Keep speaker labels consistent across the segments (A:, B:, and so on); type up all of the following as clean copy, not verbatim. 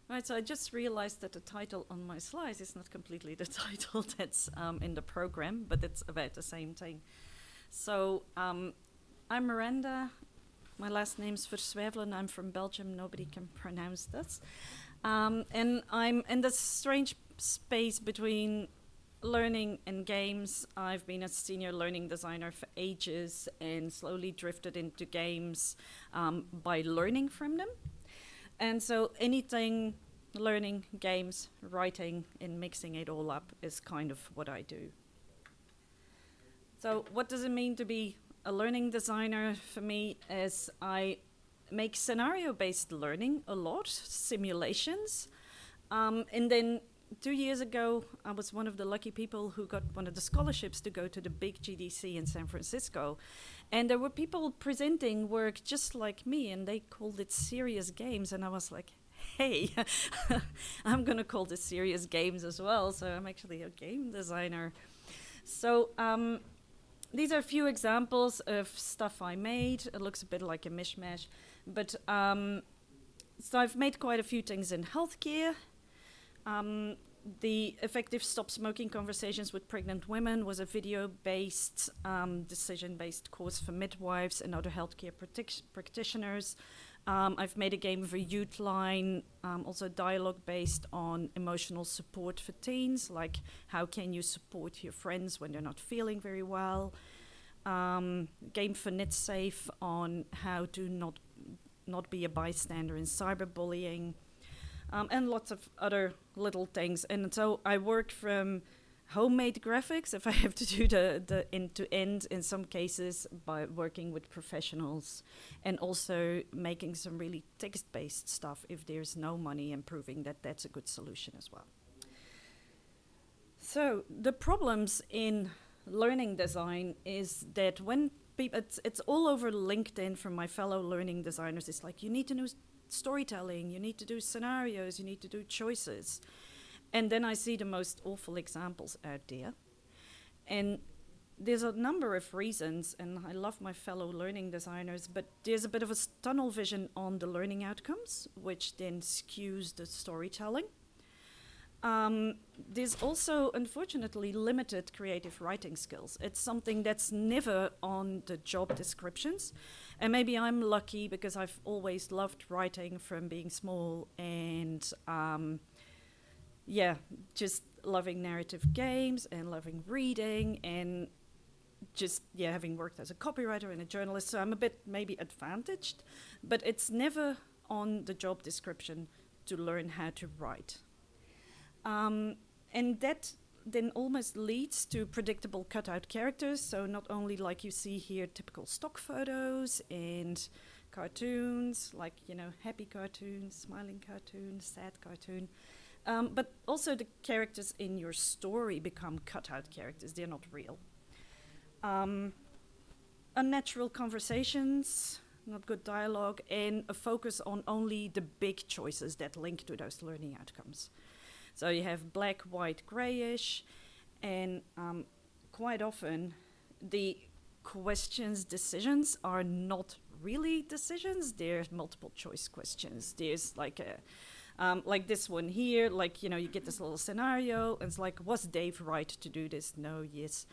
A: Right, so I just realized that the title on my slides is not completely the title that's in the program, but it's about the same thing. So I'm Miranda. My last name's Verswijvelen. I'm from Belgium. Nobody can pronounce this. And I'm in this strange space between learning and games. I've been a senior learning designer for ages and slowly drifted into games by learning from them. And so anything learning, games, writing, and mixing it all up is kind of what I do. So what does it mean to be a learning designer? For me, is I make scenario-based learning a lot, simulations. And then 2 years ago, I was one of the lucky people who got one of the scholarships to go to the big GDC in San Francisco. And there were people presenting work just like me, and they called it serious games. And I was like, hey, I'm going to call this serious games as well. So I'm actually a game designer. So these are a few examples of stuff I made. It looks a bit like a mishmash. But so I've made quite a few things in healthcare. The Effective Stop Smoking Conversations with Pregnant Women was a video-based, decision-based course for midwives and other healthcare practitioners. I've made a game for Youth Line, also dialogue based on emotional support for teens, like how can you support your friends when they're not feeling very well. Game for NetSafe on how to not be a bystander in cyberbullying. And lots of other little things. And so I work from homemade graphics, if I have to do the end-to-end in some cases, by working with professionals, and also making some really text-based stuff if there's no money, and proving that that's a good solution as well. So the problems in learning design is that when people, it's all over LinkedIn from my fellow learning designers, it's like, you need to know storytelling, you need to do scenarios, you need to do choices. And then I see the most awful examples out there. And there's a number of reasons, and I love my fellow learning designers, but there's a bit of a tunnel vision on the learning outcomes, which then skews the storytelling. There's also, unfortunately, limited creative writing skills. It's something that's never on the job descriptions. And maybe I'm lucky because I've always loved writing from being small, and just loving narrative games and loving reading, and just, having worked as a copywriter and a journalist. So I'm a bit maybe advantaged, but it's never on the job description to learn how to write. And that then almost leads to predictable cutout characters. So not only, like you see here, typical stock photos and cartoons, like, happy cartoons, smiling cartoons, sad cartoon, but also the characters in your story become cutout characters. They're not real. Unnatural conversations, not good dialogue, and a focus on only the big choices that link to those learning outcomes. So you have black, white, grayish, and quite often the decisions are not really decisions. They're multiple choice questions. There's like this one here, you get this little scenario, and it's like, was Dave right to do this? No, yes.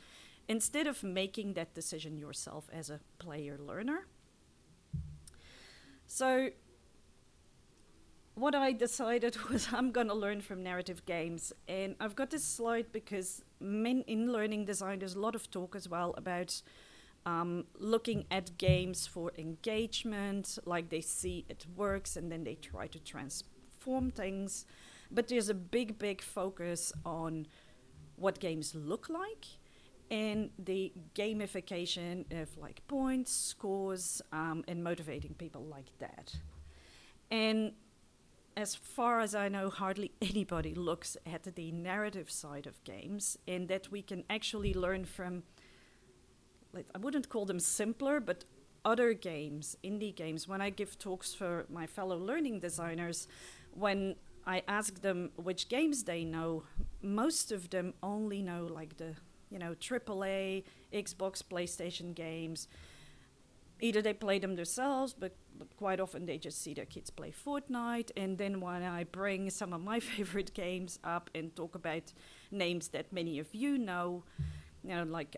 A: Instead of making that decision yourself as a player learner. So what I decided was I'm going to learn from narrative games. And I've got this slide because in learning design, there's a lot of talk as well about looking at games for engagement, like they see it works and then they try to transform things. But there's a big, big focus on what games look like and the gamification of like points, scores, and motivating people like that. And as far as I know, hardly anybody looks at the narrative side of games, and that we can actually learn from, I wouldn't call them simpler, but other games, indie games. When I give talks for my fellow learning designers, when I ask them which games they know, most of them only know like the, AAA, Xbox, PlayStation games. either they play them themselves, but quite often they just see their kids play Fortnite. And then when I bring some of my favorite games up and talk about names that many of you know, like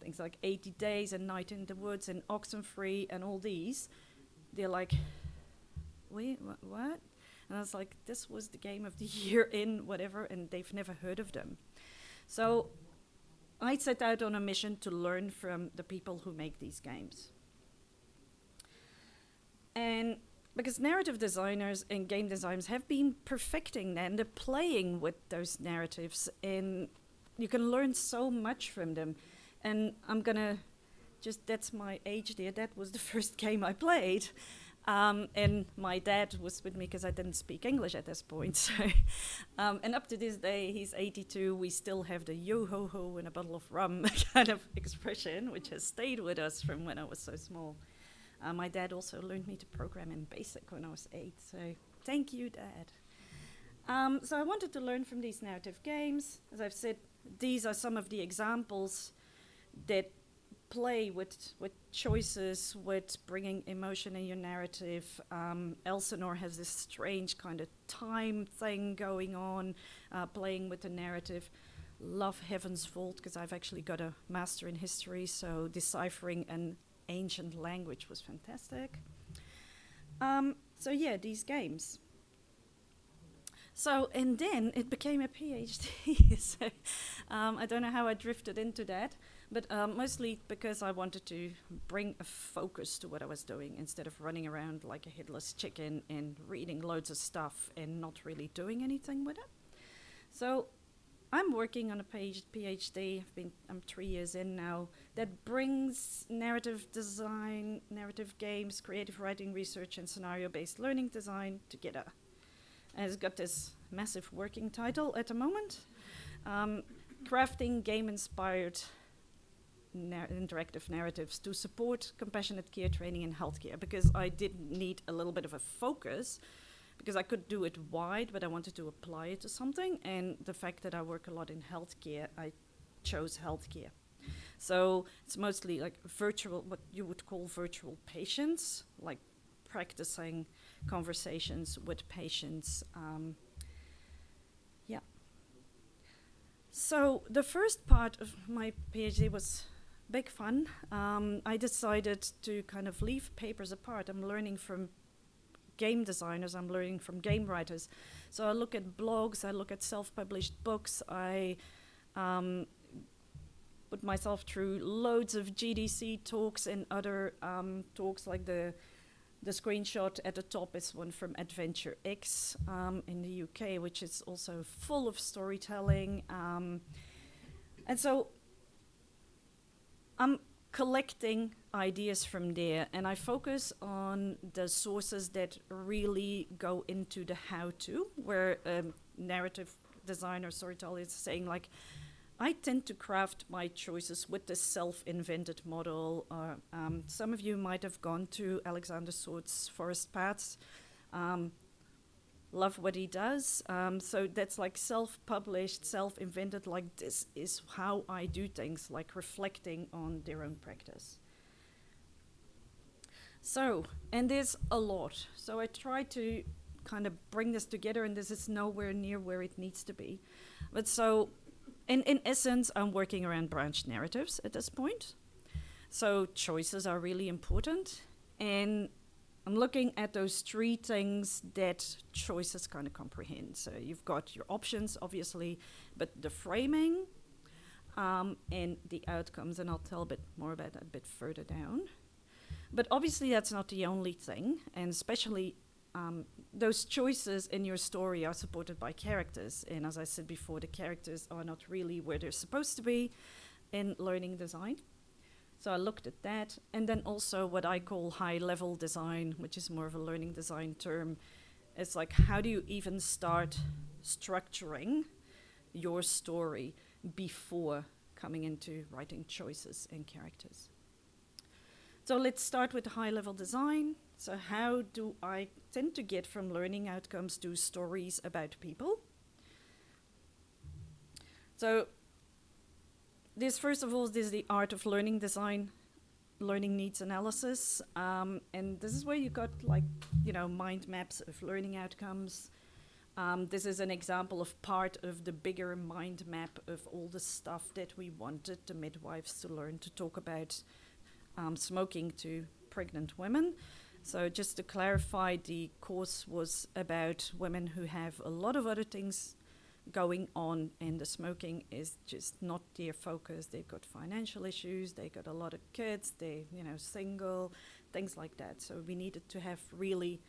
A: things like 80 Days and Night in the Woods and Oxenfree and all these, they're like, wait, what? And I was like, this was the game of the year in whatever, and they've never heard of them. So I set out on a mission to learn from the people who make these games. And because narrative designers and game designers have been perfecting and they're playing with those narratives, and you can learn so much from them. And I'm gonna that's my age there. That was the first game I played. And my dad was with me because I didn't speak English at this point. So, and up to this day, he's 82. We still have the yo-ho-ho and a bottle of rum kind of expression, which has stayed with us from when I was so small. My dad also learned me to program in BASIC when I was 8. So thank you, Dad. So I wanted to learn from these narrative games. As I've said, these are some of the examples that play with choices, with bringing emotion in your narrative. Elsinore has this strange kind of time thing going on, playing with the narrative. Love Heaven's Vault, because I've actually got a master in history, so deciphering an ancient language was fantastic. So yeah, these games. So, and then it became a PhD. So, I don't know how I drifted into that, but mostly because I wanted to bring a focus to what I was doing instead of running around like a headless chicken and reading loads of stuff and not really doing anything with it. So I'm working on a PhD. I'm 3 years in now. That brings narrative design, narrative games, creative writing research, and scenario-based learning design together. And it's got this massive working title at the moment, crafting game-inspired interactive narratives to support compassionate care training in healthcare, because I did need a little bit of a focus, because I could do it wide, but I wanted to apply it to something. And the fact that I work a lot in healthcare, I chose healthcare. So it's mostly like virtual, what you would call virtual patients, like practicing conversations with patients. Yeah. So the first part of my PhD was big fun. I decided to kind of leave papers apart. I'm learning from game designers, I'm learning from game writers. So I look at blogs, I look at self-published books, I put myself through loads of GDC talks and other talks, like the screenshot at the top is one from Adventure X in the UK, which is also full of storytelling. And so I'm collecting ideas from there, and I focus on the sources that really go into the how-to, where narrative designer, storyteller is saying, like, I tend to craft my choices with the self-invented model. Some of you might have gone to Alexander Swords' Forest Paths. Love what he does. So that's like self-published, self-invented, like this is how I do things, like reflecting on their own practice. So, and there's a lot. So I try to kind of bring this together, and this is nowhere near where it needs to be. But so, in essence, I'm working around branched narratives at this point. So choices are really important. And I'm looking at those three things that choices kind of comprehend. So you've got your options, obviously, but the framing and the outcomes, and I'll tell a bit more about that a bit further down. But obviously that's not the only thing, and especially those choices in your story are supported by characters. And as I said before, the characters are not really where they're supposed to be in learning design. So I looked at that, and then also what I call high-level design, which is more of a learning design term. It's like, how do you even start structuring your story before coming into writing choices and characters? So let's start with high-level design. So how do I tend to get from learning outcomes to stories about people? So this, first of all, this is the art of learning design. learning needs analysis, and this is where you got mind maps of learning outcomes. This is an example of part of the bigger mind map of all the stuff that we wanted the midwives to learn to talk about smoking to pregnant women. So just to clarify, the course was about women who have a lot of other things going on, and the smoking is just not their focus. They've got financial issues, they got a lot of kids, they single, things like that. So we needed to have really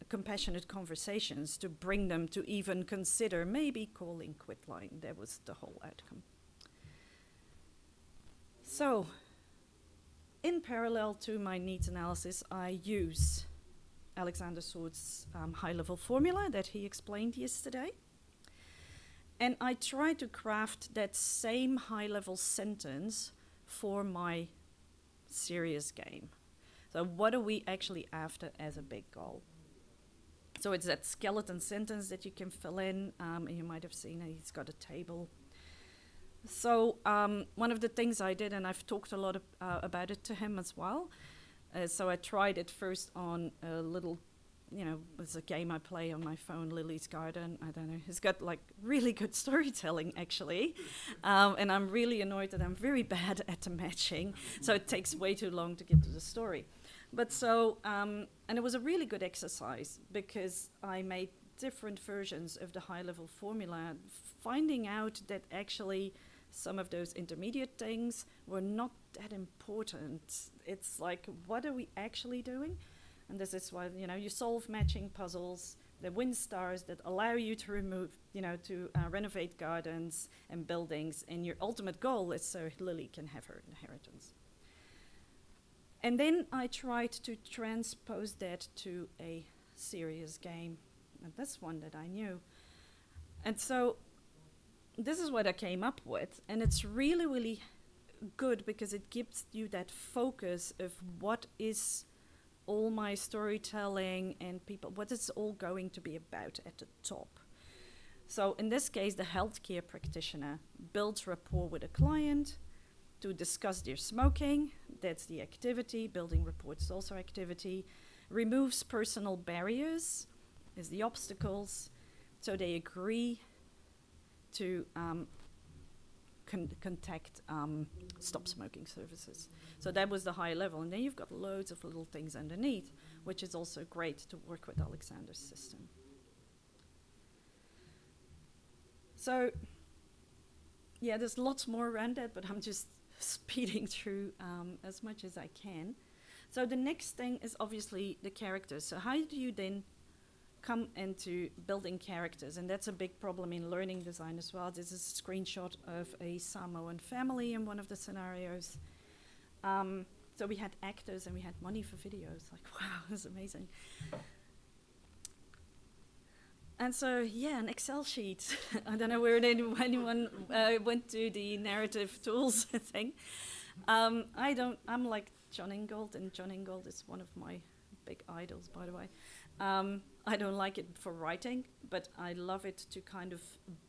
A: compassionate conversations to bring them to even consider maybe calling quitline. That was the whole outcome. So in parallel to my needs analysis, I use Alexander Sword's high-level formula that he explained yesterday. And I try to craft that same high-level sentence for my serious game. So what are we actually after as a big goal? So it's that skeleton sentence that you can fill in, and you might have seen it, he's got a table. So one of the things I did, and I've talked a lot about it to him as well, so I tried it first on a little, it's a game I play on my phone, Lily's Garden. I don't know, it's got like really good storytelling actually, and I'm really annoyed that I'm very bad at the matching, so it takes way too long to get to the story. But so, and it was a really good exercise because I made different versions of the high-level formula, finding out that actually some of those intermediate things were not that important. It's like, what are we actually doing? And this is why, you solve matching puzzles, the win stars that allow you to remove, to renovate gardens and buildings, and your ultimate goal is so Lily can have her inheritance. And then I tried to transpose that to a serious game, and this one that I knew. And so this is what I came up with, and it's really, really good because it gives you that focus of what is all my storytelling and people, what it's all going to be about at the top. So in this case, the healthcare practitioner builds rapport with a client to discuss their smoking. That's the activity. Building rapport is also activity. Removes personal barriers is the obstacles. So they agree to contact stop smoking services. So that was the high level. And then you've got loads of little things underneath, which is also great to work with Alexander's system. So yeah, there's lots more around that, but I'm just speeding through as much as I can. So the next thing is obviously the characters. So how do you then come into building characters? And that's a big problem in learning design as well. This is a screenshot of a Samoan family in one of the scenarios. So we had actors and we had money for videos. Like, wow, that's amazing. And so, yeah, an Excel sheet. I don't know where anyone went to the narrative tools thing. I'm like John Ingold, and John Ingold is one of my big idols, by the way. I don't like it for writing, but I love it to kind of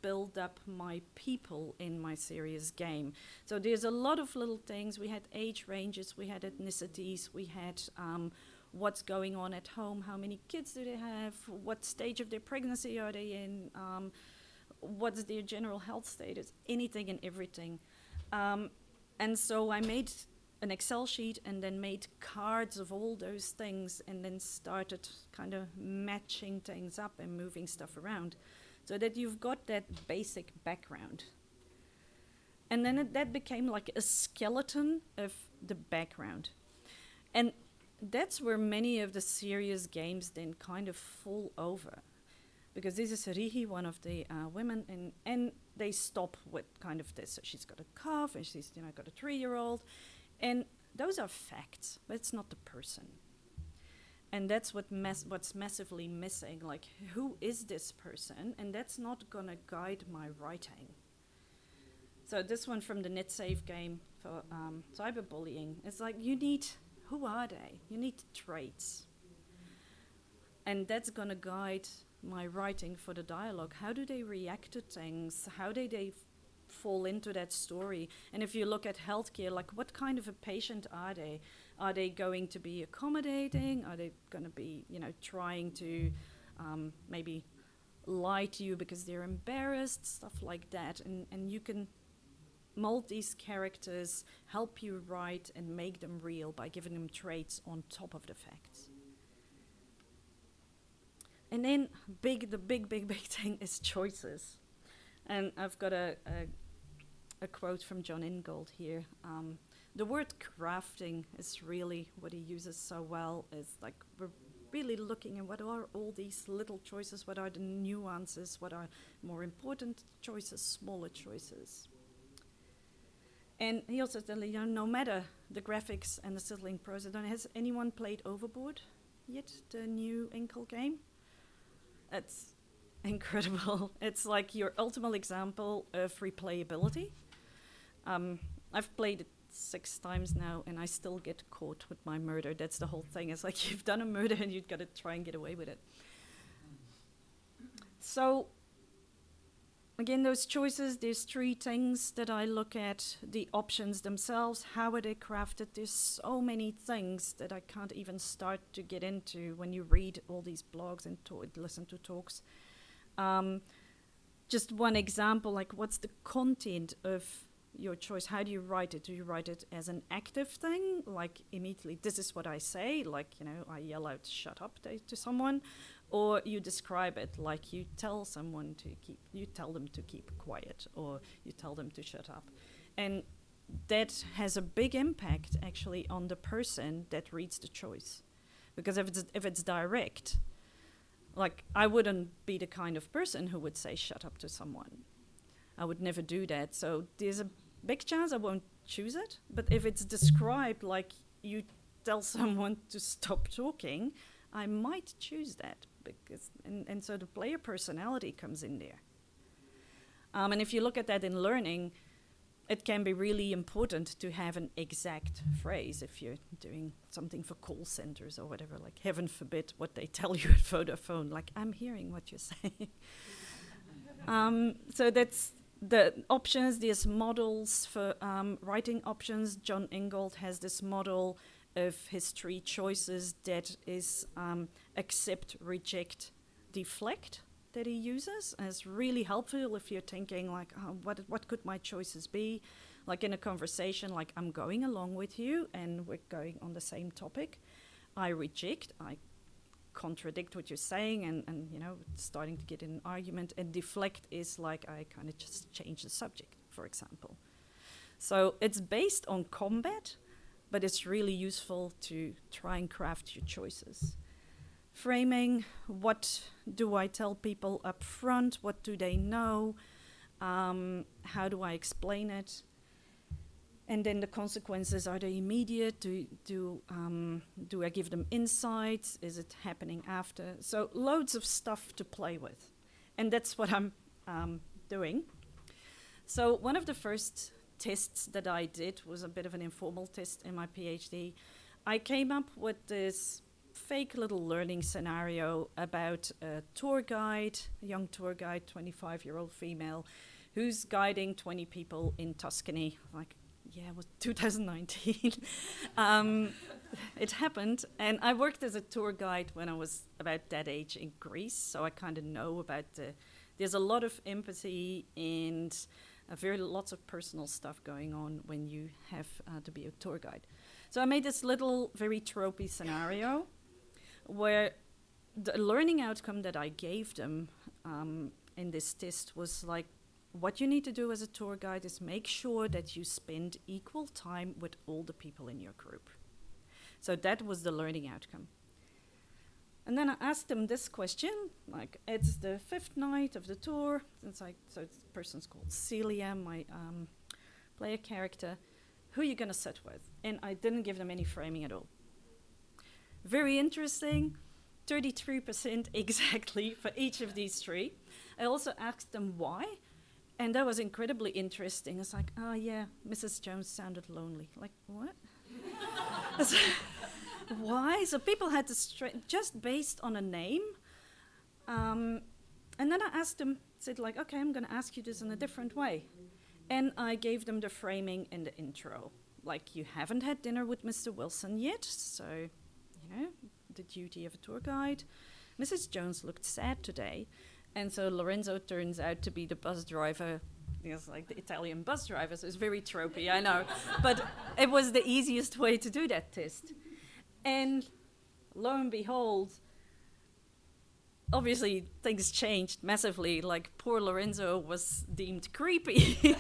A: build up my people in my serious game. So there's a lot of little things. We had age ranges, we had ethnicities, we had what's going on at home, how many kids do they have, what stage of their pregnancy are they in, what's their general health status, anything and everything. And so I made an Excel sheet and then made cards of all those things and then started kind of matching things up and moving stuff around so that you've got that basic background. And then that became like a skeleton of the background. And that's where many of the serious games then kind of fall over. Because this is Rihi, one of the women, and they stop with kind of this. So she's got a calf and she's got a 3-year-old. And those are facts, but it's not the person. And that's what's massively missing. Like, who is this person? And that's not going to guide my writing. So this one from the NetSafe game for cyberbullying, it's like who are they? You need traits. And that's going to guide my writing for the dialogue. How do they react to things? How do they fall into that story. And if you look at healthcare, like what kind of a patient are they? Are they going to be accommodating? Are they going to be, trying to maybe lie to you because they're embarrassed, stuff like that. And you can mold these characters, help you write and make them real by giving them traits on top of the facts. And then the big thing is choices. And I've got a quote from John Ingold here. The word crafting is really what he uses so well. It's like we're really looking at what are all these little choices, what are the nuances, what are more important choices, smaller choices. And he also said, no matter the graphics and the sizzling prose, has anyone played Overboard yet, the new Inkle game? It's incredible. It's like your ultimate example of replayability. I've played it 6 times now, and I still get caught with my murder. That's the whole thing. It's like you've done a murder and you've got to try and get away with it. So, again, those choices, there's 3 things that I look at. The options themselves, how are they crafted? There's so many things that I can't even start to get into when you read all these blogs and listen to talks. Just one example, like what's the content of your choice? How do you write it? Do you write it as an active thing? Like immediately, this is what I say, like, I yell out, shut up to someone. Or you describe it like you tell someone you tell them to keep quiet, or you tell them to shut up. And that has a big impact actually on the person that reads the choice. Because if it's direct, like I wouldn't be the kind of person who would say shut up to someone. I would never do that. So there's a big chance I won't choose it. But if it's described like you tell someone to stop talking, I might choose that. And so the player personality comes in there. And if you look at that in learning, it can be really important to have an exact phrase if you're doing something for call centers or whatever, like heaven forbid what they tell you at Vodafone, like I'm hearing what you're saying. So that's the options, there's models for writing options. John Ingold has this model of his 3 choices that is accept, reject, deflect that he uses. And it's really helpful if you're thinking like, what could my choices be? Like in a conversation, like I'm going along with you and we're going on the same topic. I reject, I contradict what you're saying and starting to get in an argument. And deflect is like I kind of just change the subject, for example. So it's based on combat, but it's really useful to try and craft your choices. Framing, what do I tell people up front? What do they know? How do I explain it? And then the consequences, are they immediate? Do I give them insights? Is it happening after? So loads of stuff to play with. And that's what I'm doing. So one of the first tests that I did was a bit of an informal test in my PhD. I came up with this fake little learning scenario about a tour guide, a young tour guide, 25-year-old female, who's guiding 20 people in Tuscany. Like, yeah, it was 2019. It happened, and I worked as a tour guide when I was about that age in Greece, so I kind of know about there's a lot of empathy and lots of personal stuff going on when you have to be a tour guide. So I made this little, very tropey scenario where the learning outcome that I gave them in this test was like, what you need to do as a tour guide is make sure that you spend equal time with all the people in your group. So that was the learning outcome. And then I asked them this question, like, it's the 5th night of the tour. It's like, so this person's called Celia, my player character. Who are you going to sit with? And I didn't give them any framing at all. Very interesting, 33% exactly for each of these 3. I also asked them why, and that was incredibly interesting. It's like, oh yeah, Mrs. Jones sounded lonely. Like, what? Why? So people had to just based on a name. And then I asked them, said like, okay, I'm going to ask you this in a different way. And I gave them the framing and the intro. Like, you haven't had dinner with Mr. Wilson yet, so, you know, the duty of a tour guide. Mrs. Jones looked sad today, and so Lorenzo turns out to be the bus driver. It's like the Italian bus driver, so it's very tropey, I know. But it was the easiest way to do that test. And lo and behold, obviously things changed massively. Like, poor Lorenzo was deemed creepy.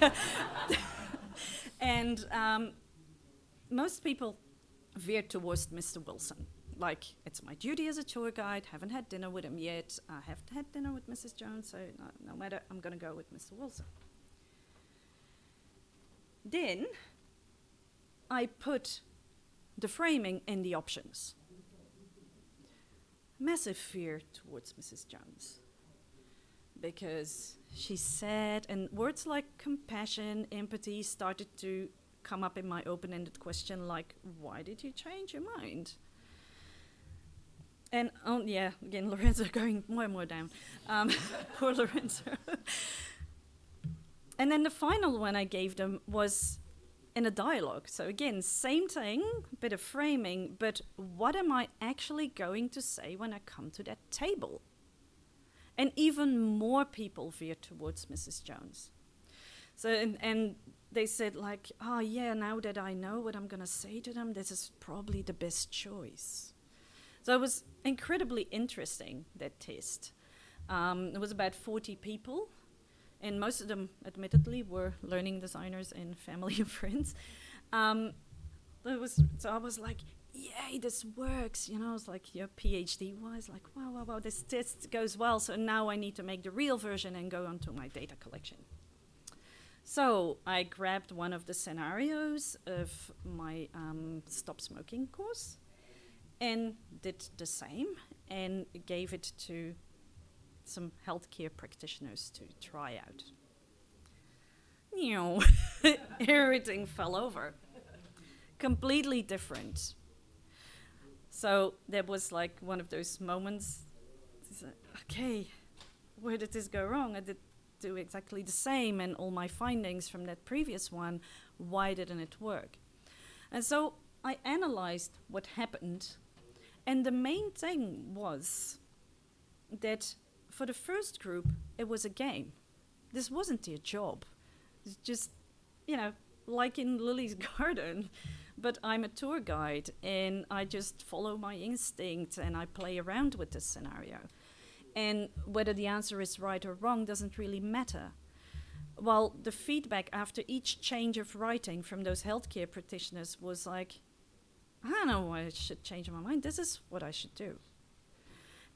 A: And most people veered towards Mr. Wilson. Like, it's my duty as a tour guide, haven't had dinner with him yet, I haven't had dinner with Mrs. Jones, so no matter, I'm gonna go with Mr. Wilson. Then I put the framing in the options. Massive fear towards Mrs. Jones, because she's sad, and words like compassion, empathy started to come up in my open-ended question, like, why did you change your mind? And yeah, again, Lorenzo going more and more down. Poor Lorenzo. And then the final one I gave them was in a dialogue. So again, same thing, bit of framing, but what am I actually going to say when I come to that table? And even more people veered towards Mrs. Jones. So, and they said like, oh yeah, now that I know what I'm gonna say to them, this is probably the best choice. So it was incredibly interesting, that test. It was about 40 people, and most of them, admittedly, were learning designers and family and friends. So I was like, yay, this works. You know, it's like your PhD-wise, like, wow, this test goes well, so now I need to make the real version and go on to my data collection. So I grabbed one of the scenarios of my Stop Smoking course and did the same and gave it to some healthcare practitioners to try out. You know, everything fell over. Completely different. So that was like one of those moments, okay, where did this go wrong? I did do exactly the same, and all my findings from that previous one, why didn't it work? And so I analyzed what happened, and the main thing was that for the first group, it was a game. This wasn't their job. It's just, you know, like in Lily's garden, but I'm a tour guide and I just follow my instinct and I play around with this scenario. And whether the answer is right or wrong doesn't really matter. Well, the feedback after each change of writing from those healthcare practitioners was like, I don't know why I should change my mind. This is what I should do.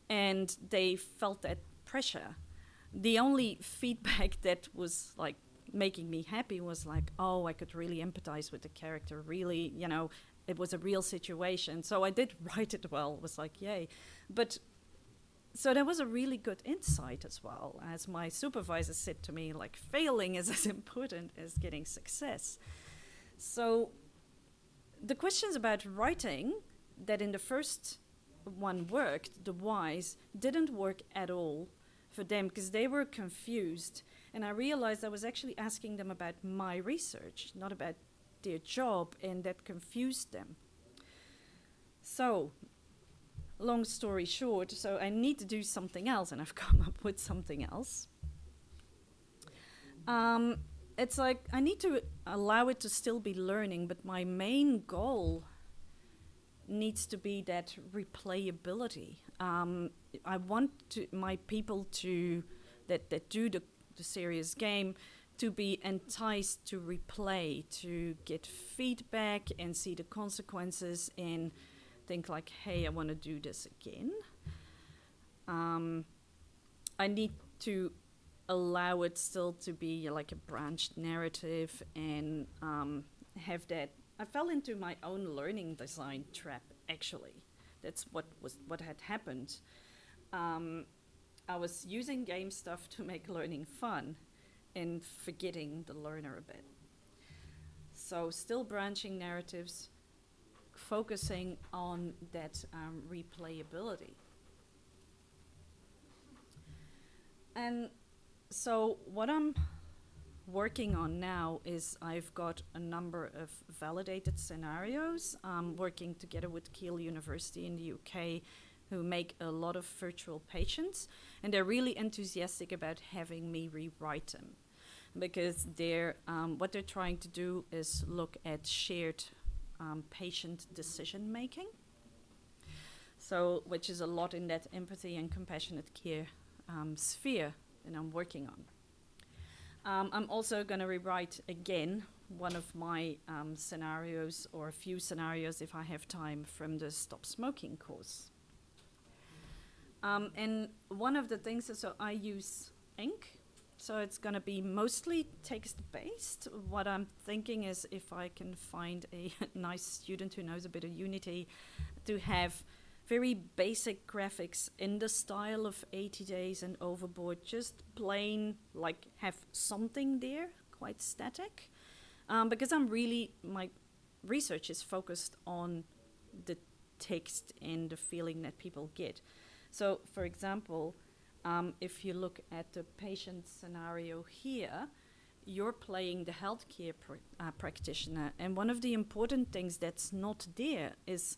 A: And they felt that pressure. The only feedback that was like making me happy was like, oh, I could really empathize with the character. Really, you know, it was a real situation. So I did write it well. It was like, yay. But so there was a really good insight as well. As my supervisor said to me, like, failing is as important as getting success. So the questions about writing that in the first one worked, the whys, didn't work at all for them because they were confused. And I realized I was actually asking them about my research, not about their job, and that confused them. So, long story short, so I need to do something else, and I've come up with something else. It's like I need to allow it to still be learning, but my main goal needs to be that replayability. I want my people to that do the serious game to be enticed to replay, to get feedback and see the consequences and think like, hey, I want to do this again. I need to allow it still to be like a branched narrative and have that. I fell into my own learning design trap, actually. That's what had happened. I was using game stuff to make learning fun and forgetting the learner a bit. So still branching narratives, focusing on that replayability. And so what I'm working on now is I've got a number of validated scenarios, working together with Keele University in the UK, who make a lot of virtual patients, and they're really enthusiastic about having me rewrite them, because what they're trying to do is look at shared patient decision making. So, which is a lot in that empathy and compassionate care sphere that I'm working on. I'm also going to rewrite again one of my scenarios, or a few scenarios if I have time, from the Stop Smoking course. And one of the things is, so I use ink, so it's going to be mostly text-based. What I'm thinking is, if I can find a nice student who knows a bit of Unity, to have very basic graphics in the style of 80 Days and Overboard, just plain, like, have something there, quite static. Because my research is focused on the text and the feeling that people get. So, for example, if you look at the patient scenario here, you're playing the healthcare practitioner, and one of the important things that's not there is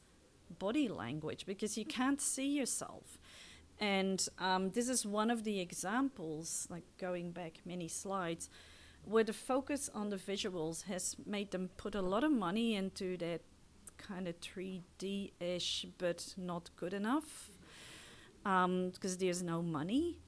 A: body language, because you can't see yourself. And this is one of the examples, like going back many slides, where the focus on the visuals has made them put a lot of money into that kind of 3D-ish, but not good enough, because there's no money.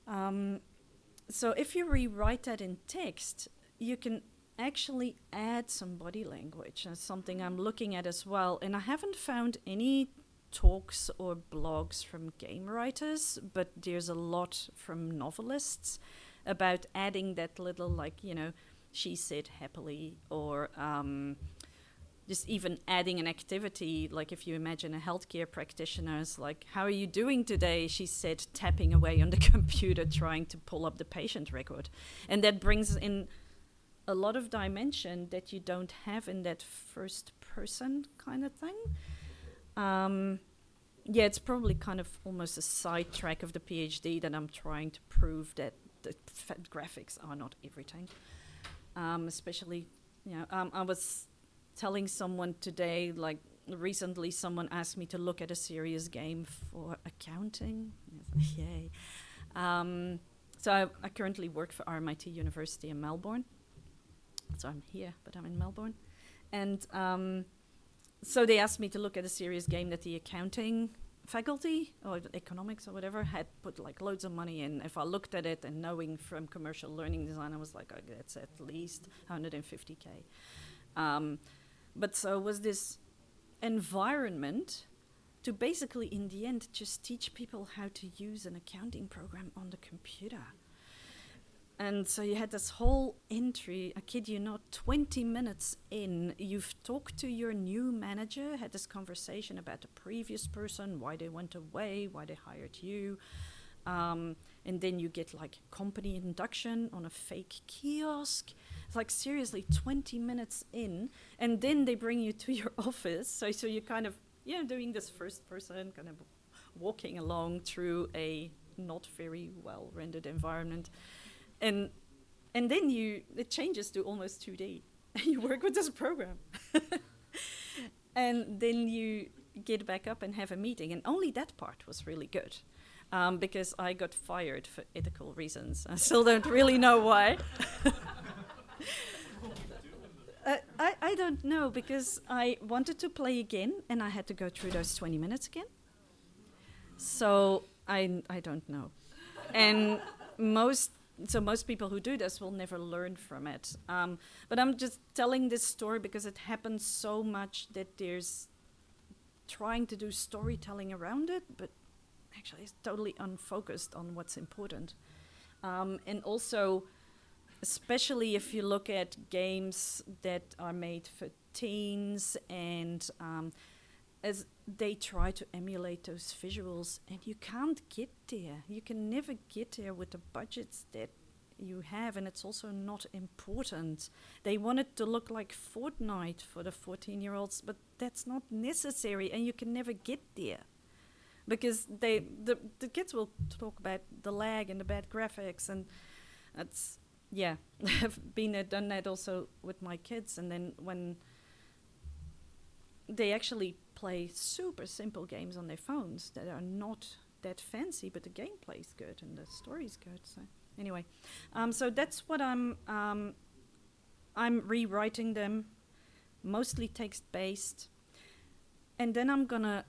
A: So if you rewrite that in text, you can actually add some body language. That's something I'm looking at as well. And I haven't found any talks or blogs from game writers, but there's a lot from novelists about adding that little, like, you know, she said happily, or just even adding an activity, like if you imagine a healthcare practitioner is like, how are you doing today? She said, tapping away on the computer, trying to pull up the patient record. And that brings in a lot of dimension that you don't have in that first person kind of thing. Yeah, it's probably kind of almost a sidetrack of the PhD that I'm trying to prove that the graphics are not everything. Especially, you know, I was telling someone today, like recently someone asked me to look at a serious game for accounting. Yay. So I currently work for RMIT University in Melbourne. So I'm here, but I'm in Melbourne. And so they asked me to look at a serious game that the accounting faculty, or economics or whatever, had put like loads of money in. If I looked at it and knowing from commercial learning design, I was like, okay, that's at least 150K. But so was this environment to basically, in the end, just teach people how to use an accounting program on the computer. And so you had this whole entry, I kid you not, 20 minutes in, you've talked to your new manager, had this conversation about the previous person, why they went away, why they hired you. And then you get like company induction on a fake kiosk. It's like seriously 20 minutes in, and then they bring you to your office. So you're kind of, doing this first person, kind of walking along through a not very well rendered environment. And then it changes to almost 2D. You work with this program. And then you get back up and have a meeting. And only that part was really good. Because I got fired for ethical reasons. I still don't really know why. I don't know, because I wanted to play again, and I had to go through those 20 minutes again. So I don't know. And most people who do this will never learn from it. But I'm just telling this story because it happens so much that there's trying to do storytelling around it, but actually it's totally unfocused on what's important. And also, especially if you look at games that are made for teens, and as they try to emulate those visuals, and you can't get there. You can never get there with the budgets that you have, and it's also not important. They want it to look like Fortnite for the 14-year-olds, but that's not necessary, and you can never get there. Because the kids will talk about the lag and the bad graphics, and yeah, I've done that also with my kids, and then when they actually play super simple games on their phones that are not that fancy, but the gameplay is good and the story is good. So anyway, so that's what I'm rewriting them, mostly text-based. And then I'm gonna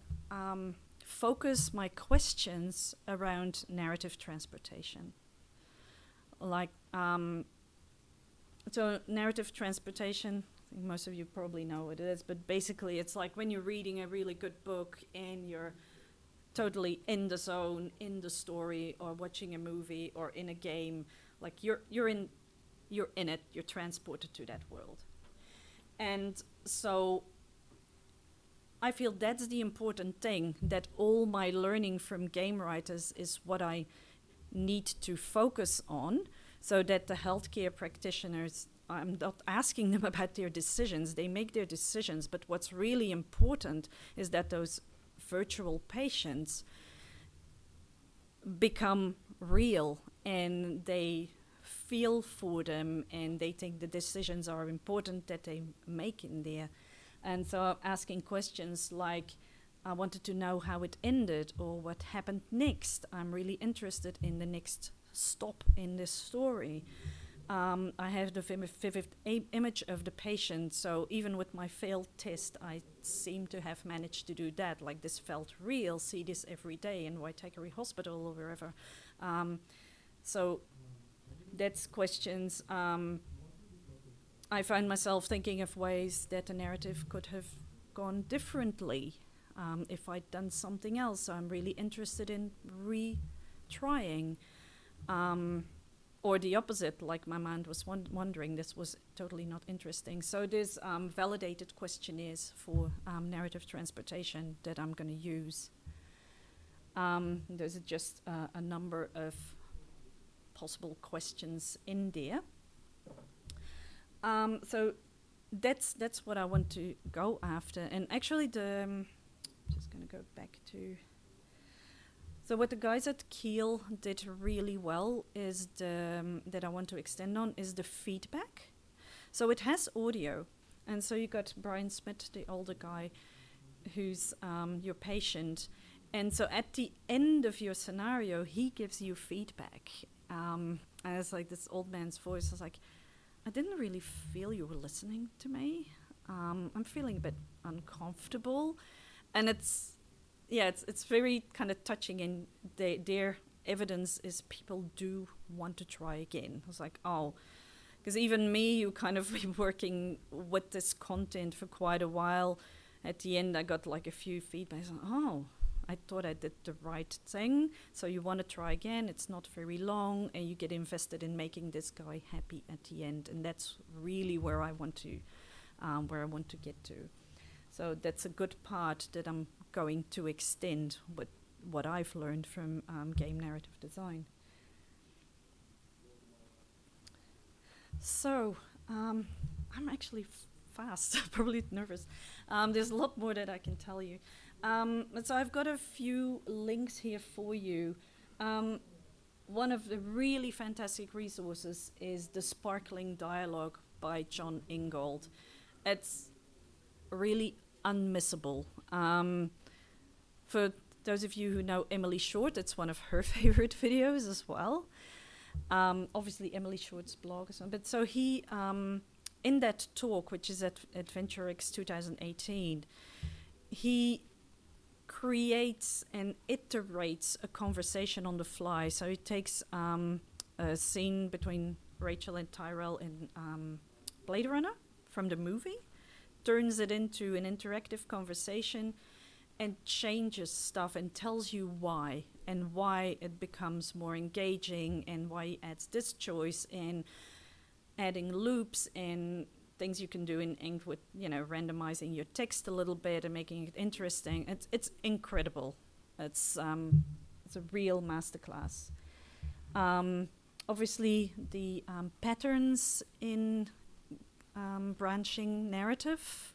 A: focus my questions around narrative transportation. Like, so narrative transportation, I think most of you probably know what it is, but basically it's like when you're reading a really good book and you're totally in the zone, in the story, or watching a movie or in a game, like you're in it, you're transported to that world. And so I feel that's the important thing, that all my learning from game writers is what I need to focus on, so that the healthcare practitioners, I'm not asking them about their decisions, they make their decisions, but what's really important is that those virtual patients become real and they feel for them and they think the decisions are important that they make in there. And so I'm asking questions like, I wanted to know how it ended or what happened next. I'm really interested in the next stop in this story. I have the vivid image of the patient, so even with my failed test, I seem to have managed to do that. Like, this felt real, see this every day in Waitakere Hospital or wherever. So that's questions. I find myself thinking of ways that the narrative could have gone differently if I'd done something else. So I'm really interested in retrying. Or the opposite, like my mind was wondering, this was totally not interesting. So there's validated questionnaires for narrative transportation that I'm going to use. There's just a number of possible questions in there. So that's what I want to go after. And actually I'm just going to go back to... So what the guys at Kiel did really well is that I want to extend on is the feedback. So it has audio. And so you got Brian Smith, the older guy, who's your patient. And so at the end of your scenario, he gives you feedback. And it's like this old man's voice is like, I didn't really feel you were listening to me. I'm feeling a bit uncomfortable. And it's very kind of touching, and their evidence is people do want to try again. I was like, oh, because even me, who kind of been working with this content for quite a while, at the end I got like a few feedbacks. Oh, I thought I did the right thing. So you want to try again. It's not very long, and you get invested in making this guy happy at the end, and that's really where I want to get to. So that's a good part that I'm going to extend with what I've learned from game narrative design. So I'm actually fast, probably nervous. There's a lot more that I can tell you. So I've got a few links here for you. One of the really fantastic resources is The Sparkling Dialogue by John Ingold. It's really unmissable. For those of you who know Emily Short, it's one of her favorite videos as well. Obviously Emily Short's blog or something. But so he, in that talk, which is at AdventureX 2018, he creates and iterates a conversation on the fly. So he takes a scene between Rachel and Tyrell in Blade Runner from the movie, turns it into an interactive conversation and changes stuff and tells you why and why it becomes more engaging and why he adds this choice and adding loops and things you can do in ink with, randomizing your text a little bit and making it interesting. It's incredible. It's a real masterclass. Obviously, the patterns in branching narrative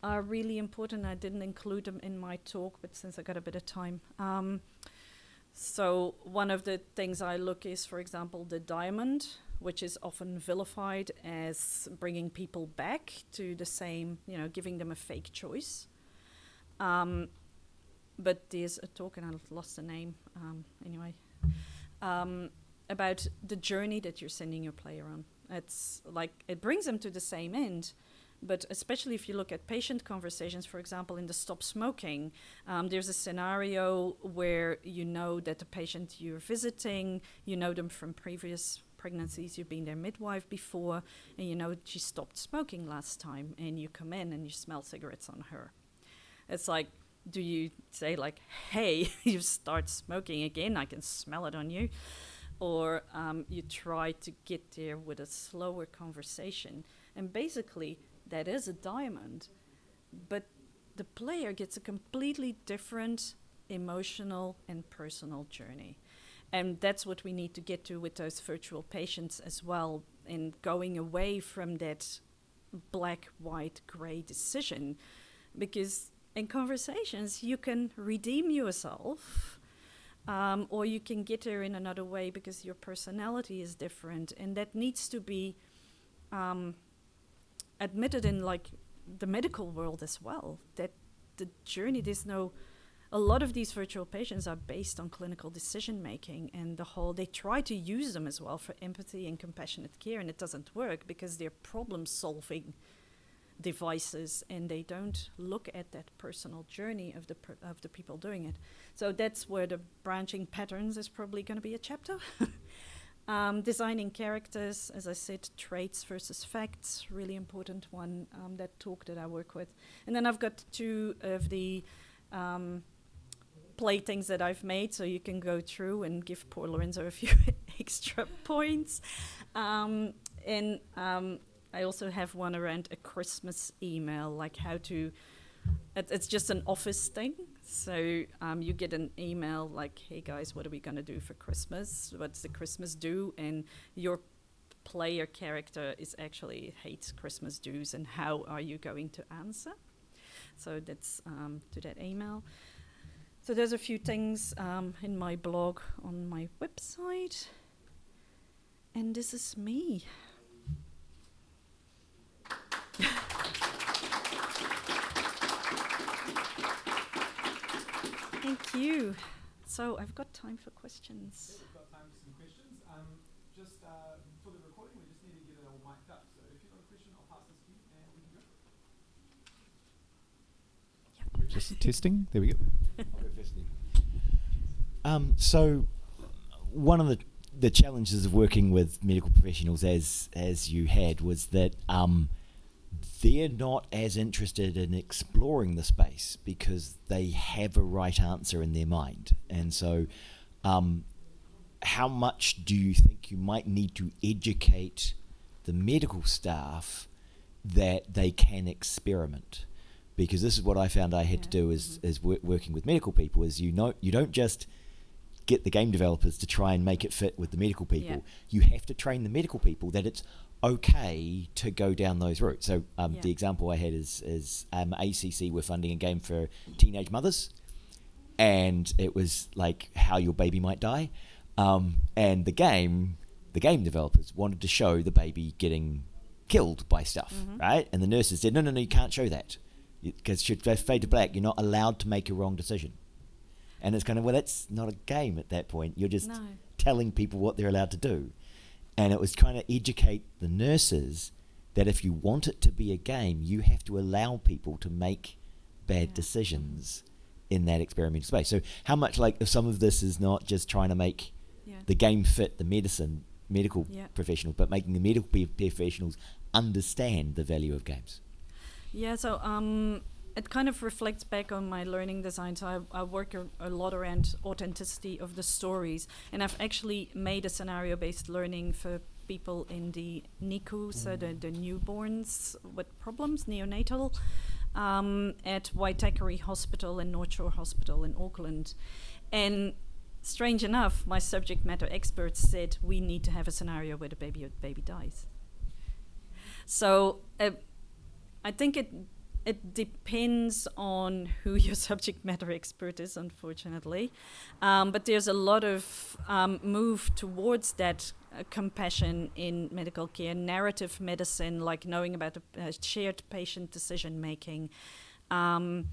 A: are really important. I didn't include them in my talk, but since I got a bit of time. So one of the things I look is, for example, the diamond, which is often vilified as bringing people back to the same, giving them a fake choice. But there's a talk, and I lost the name anyway, about the journey that you're sending your player on. It's like it brings them to the same end, but especially if you look at patient conversations, for example, in the Stop Smoking, there's a scenario where you know that the patient you're visiting, you know them from previous pregnancies, you've been their midwife before, and you know she stopped smoking last time, and you come in and you smell cigarettes on her. It's like, do you say like, hey, you start smoking again, I can smell it on you? Or you try to get there with a slower conversation. And basically, that is a diamond, but the player gets a completely different emotional and personal journey. And that's what we need to get to with those virtual patients as well, and going away from that black, white, gray decision. Because in conversations, you can redeem yourself, or you can get there in another way because your personality is different. And that needs to be admitted in like the medical world as well, that the journey, a lot of these virtual patients are based on clinical decision making, and they try to use them as well for empathy and compassionate care, and it doesn't work because they're problem solving devices, and they don't look at that personal journey of the people doing it. So that's where the branching patterns is probably going to be a chapter. Designing characters, as I said, traits versus facts, really important one, that talk that I work with. And then I've got 2 of the playthings that I've made, so you can go through and give poor Lorenzo a few extra points. I also have one around a Christmas email, like how to, it's just an office thing. So you get an email like, hey guys, what are we going to do for Christmas? What's the Christmas do? And your player character is actually hates Christmas dues, and how are you going to answer? So that's to that email. So there's a few things in my blog on my website. And this is me. Thank you. So I've got time for questions.
B: Yeah, we've got time for some questions. Just for the recording, we just need to get it all mic'd up. So if you've got a question, I'll pass this to you and we can go.
A: Yep.
C: Just testing. There we go.
D: I'll go first then. So one of the challenges of working with medical professionals as you had was that they're not as interested in exploring the space because they have a right answer in their mind. And so how much do you think you might need to educate the medical staff that they can experiment? Because this is what I found I had to do as working with medical people, is you don't just get the game developers to try and make it fit with the medical people. Yeah. You have to train the medical people that it's okay to go down those routes. So the example I had is ACC were funding a game for teenage mothers, and it was like how your baby might die, and the game developers wanted to show the baby getting killed by stuff, right? And the nurses said, no, you can't show that because should fade to black. You're not allowed to make a wrong decision. And it's kind of, well, that's not a game at that point. You're just telling people what they're allowed to do. And it was trying to educate the nurses that if you want it to be a game, you have to allow people to make bad decisions in that experimental space. So how much if some of this is not just trying to make the game fit the medical professional, but making the medical professionals understand the value of games? Yeah,
A: so it kind of reflects back on my learning design. So I work a lot around authenticity of the stories. And I've actually made a scenario-based learning for people in the NICU, so the newborns with problems, neonatal, at Waitakere Hospital and North Shore Hospital in Auckland. And strange enough, my subject matter experts said we need to have a scenario where the baby dies. So I think it it depends on who your subject matter expert is, unfortunately. But there's a lot of move towards that compassion in medical care, narrative medicine, like knowing about the shared patient decision making. And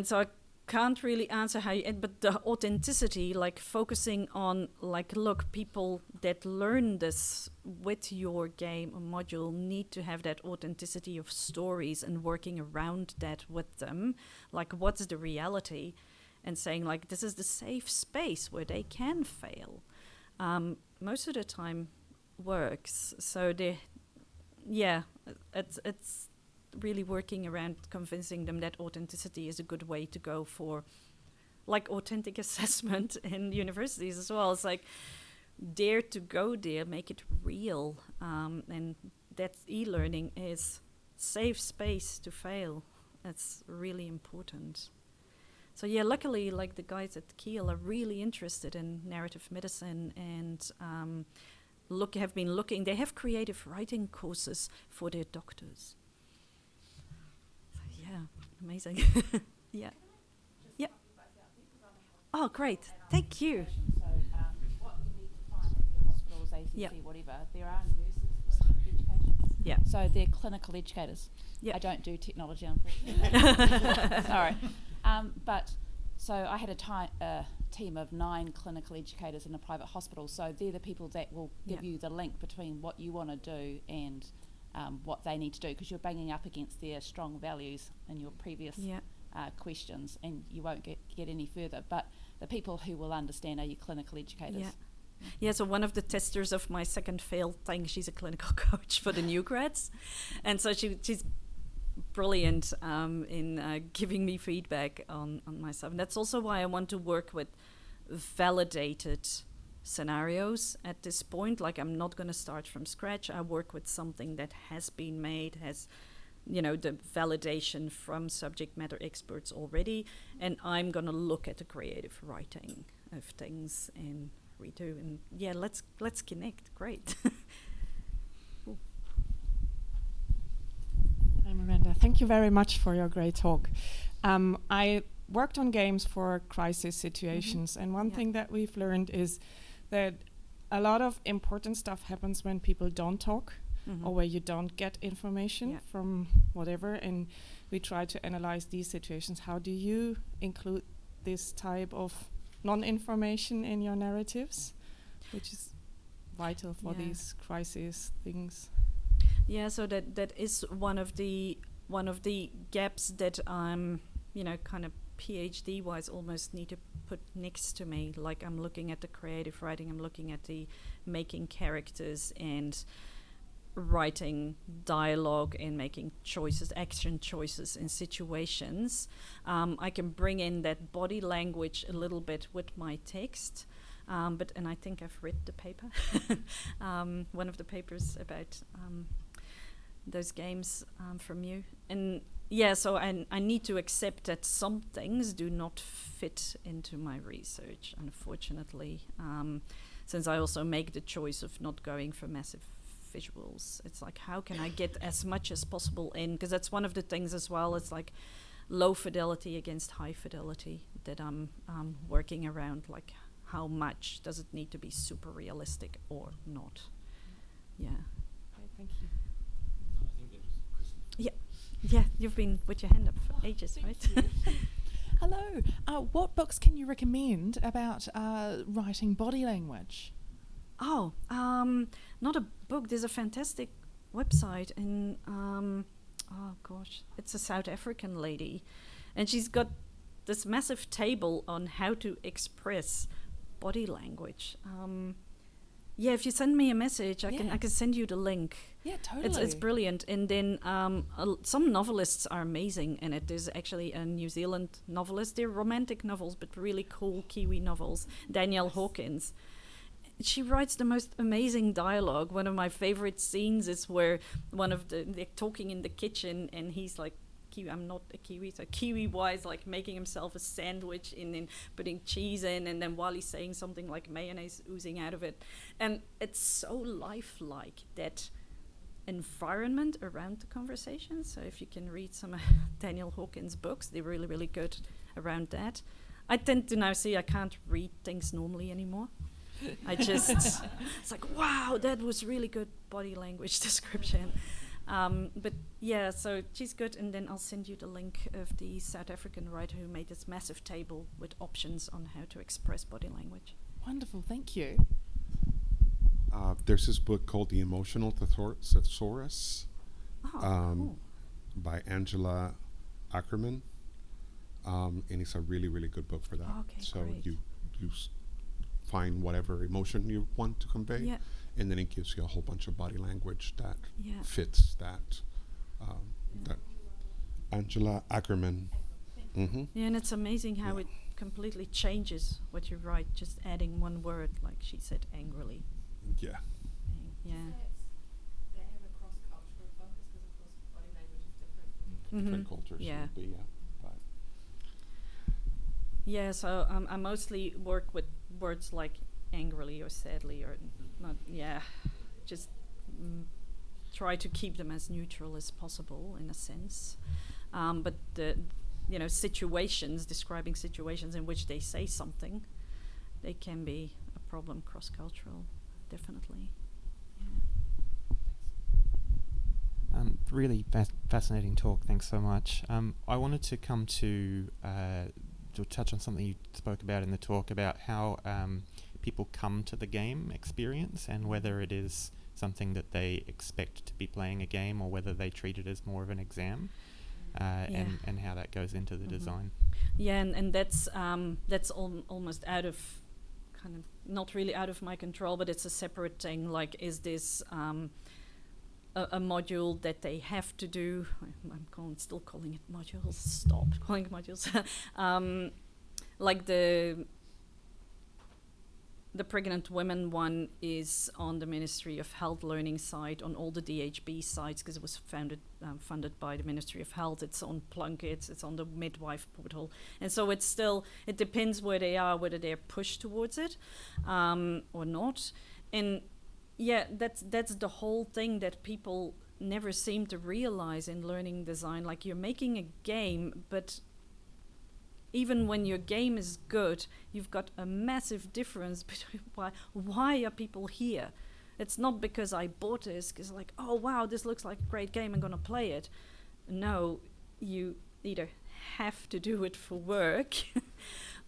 A: so I can't really answer how you, but the authenticity, like focusing on, like, look, people that learn this with your game or module need to have that authenticity of stories and working around that with them. Like, what's the reality? And saying, like, this is the safe space where they can fail. Most of the time works. So it's really working around convincing them that authenticity is a good way to go for, like, authentic assessment in universities as well. It's like, dare to go there, make it real. And that e-learning is safe space to fail. That's really important. So yeah, luckily, like, the guys at Kiel are really interested in narrative medicine and have been looking. They have creative writing courses for their doctors. So, yeah, amazing. Yeah. Yeah. Oh, great. Thank you.
C: So, what you need to find in your hospitals, ACC, whatever, there are nurses with education.
A: Yeah.
C: So they're clinical educators.
A: Yeah.
C: I don't do technology, unfortunately. Sorry. But so I had a team of 9 clinical educators in a private hospital. So they're the people that will give you the link between what you want to do and what they need to do, because you're banging up against their strong values in your previous questions, and you won't get any further. But the people who will understand are your clinical educators.
A: Yeah. Yeah, so one of the testers of my second failed thing, she's a clinical coach for the new grads. And so she's brilliant in giving me feedback on my stuff. And that's also why I want to work with validated scenarios at this point. Like, I'm not going to start from scratch. I work with something that has been made, has, the validation from subject matter experts already. And I'm going to look at the creative writing of things and redo. And yeah, let's connect. Great.
E: Hi, Miranda. Thank you very much for your great talk. I worked on games for crisis situations, and one thing that we've learned is that a lot of important stuff happens when people don't talk or where you don't get information from whatever, and we try to analyze these situations. How do you include this type of non-information in your narratives, which is vital for these crisis things?
A: Yeah, so that is one of the gaps that I'm, kind of PhD wise almost need to put next to me. Like, I'm looking at the creative writing, I'm looking at the making characters and writing dialogue and making choices, action choices in situations. I can bring in that body language a little bit with my text. And I think I've read the paper, one of the papers about those games from you. And yeah, so I need to accept that some things do not fit into my research, unfortunately, since I also make the choice of not going for massive visuals. It's like, how can I get as much as possible in? Because that's one of the things as well. It's like low fidelity against high fidelity that I'm working around. Like, how much does it need to be super realistic or not? Yeah.
E: Okay, thank you.
F: I think that was Kristen.
A: Yeah, you've been with your hand up for ages, right?
G: Hello. What books can you recommend about writing body language?
A: Oh, not a book. There's a fantastic website in, it's a South African lady. And she's got this massive table on how to express body language. If you send me a message, I can send you the link.
G: Yeah, totally.
A: It's brilliant. And then some novelists are amazing in it. There's actually a New Zealand novelist. They're romantic novels, but really cool Kiwi novels. Danielle Hawkins. She writes the most amazing dialogue. One of my favorite scenes is where they're talking in the kitchen, and he's like, I'm not a Kiwi, so Kiwi-wise, like making himself a sandwich and then putting cheese in, and then while he's saying something like mayonnaise oozing out of it. And it's so lifelike that environment around the conversation. So if you can read some Daniel Hawkins' books, they're really, really good around that. I tend to now see I can't read things normally anymore. I just, it's like, wow, that was really good body language description. But yeah, so she's good, and then I'll send you the link of the South African writer who made this massive table with options on how to express body language.
G: Wonderful, thank you.
H: There's this book called The Emotional Thesaurus
A: Cool.
H: by Angela Ackerman, and it's a really, really good book for that.
A: Okay,
H: so
A: great.
H: you find whatever emotion you want to convey,
A: Yeah.
H: and then it gives you a whole bunch of body language that
A: Yeah.
H: fits that. That Angela Ackerman. Mm-hmm.
A: Yeah, and it's amazing how it completely changes what you write, just adding one word, like she said, angrily.
H: Yeah.
A: Yeah.
I: They have a cross-cultural focus because, of course, body language is different.
H: Different cultures.
A: Yeah.
H: Would be, yeah. But
A: Yeah, so I mostly work with words like angrily or sadly or not. Yeah, just try to keep them as neutral as possible in a sense. But the situations, describing situations in which they say something, they can be a problem cross-cultural, definitely.
J: Really fascinating talk. Thanks so much. I wanted to come to touch on something you spoke about in the talk about how people come to the game experience and whether it is something that they expect to be playing a game or whether they treat it as more of an exam, and how that goes into the design.
A: Yeah, and that's almost out of kind of not really out of my control, but it's a separate thing. Like, is this a module that they have to do? I'm still calling it modules. Stop calling it modules. Like the pregnant women one is on the Ministry of Health learning site, on all the DHB sites, because it was funded by the Ministry of Health. It's on Plunkett, it's on the midwife portal. And so it depends where they are, whether they're pushed towards it or not. And yeah, that's the whole thing that people never seem to realize in learning design. Like, you're making a game, but even when your game is good, you've got a massive difference between why are people here? It's not because I bought this, because like, oh wow, this looks like a great game, I'm gonna play it. No, you either have to do it for work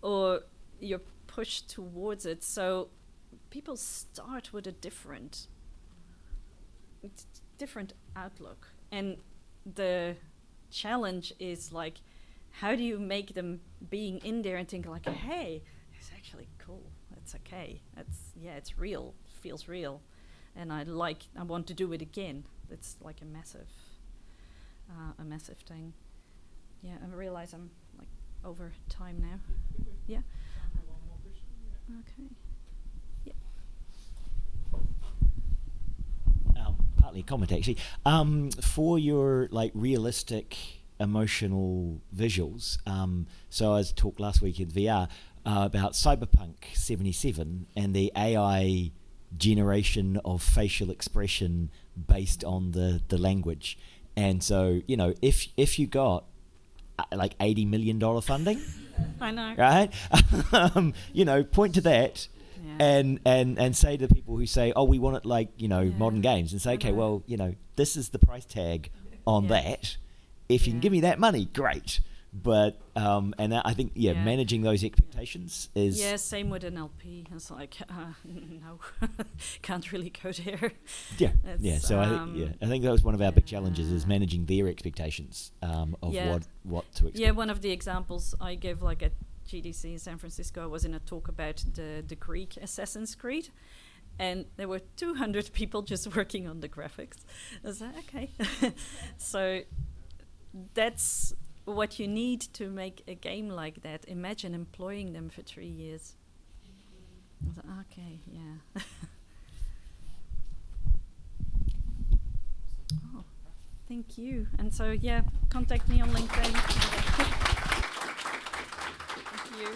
A: or you're pushed towards it. So people start with a different outlook, and the challenge is like, how do you make them being in there and think like, hey, it's actually cool, it's okay, it's real, feels real, and I want to do it again. It's like a massive thing. Yeah, I realize I'm like over time now. Yeah.
B: Time for one more question. Yeah.
A: Okay.
D: Partly a comment actually. For your like realistic emotional visuals, so I was talked last week in VR about Cyberpunk 77 and the AI generation of facial expression based on the language. And so, if you got like $80 million funding,
A: I know.
D: right? Point to that.
A: Yeah.
D: And say to people who say, oh, we want it like, modern games, and say, okay, well, this is the price tag on that. If you can give me that money, great. But, and I think, managing those expectations is...
A: Yeah, same with an LP. It's like, no, can't really go there.
D: Yeah, so I think that was one of our big challenges, is managing their expectations of what to expect.
A: Yeah, one of the examples I gave, like at GDC in San Francisco, was in a talk about the Greek Assassin's Creed, and there were 200 people just working on the graphics. I was like, okay. So that's what you need to make a game like that. Imagine employing them for 3 years. I was like, okay, yeah. Oh, thank you. And so, contact me on LinkedIn. Thank you.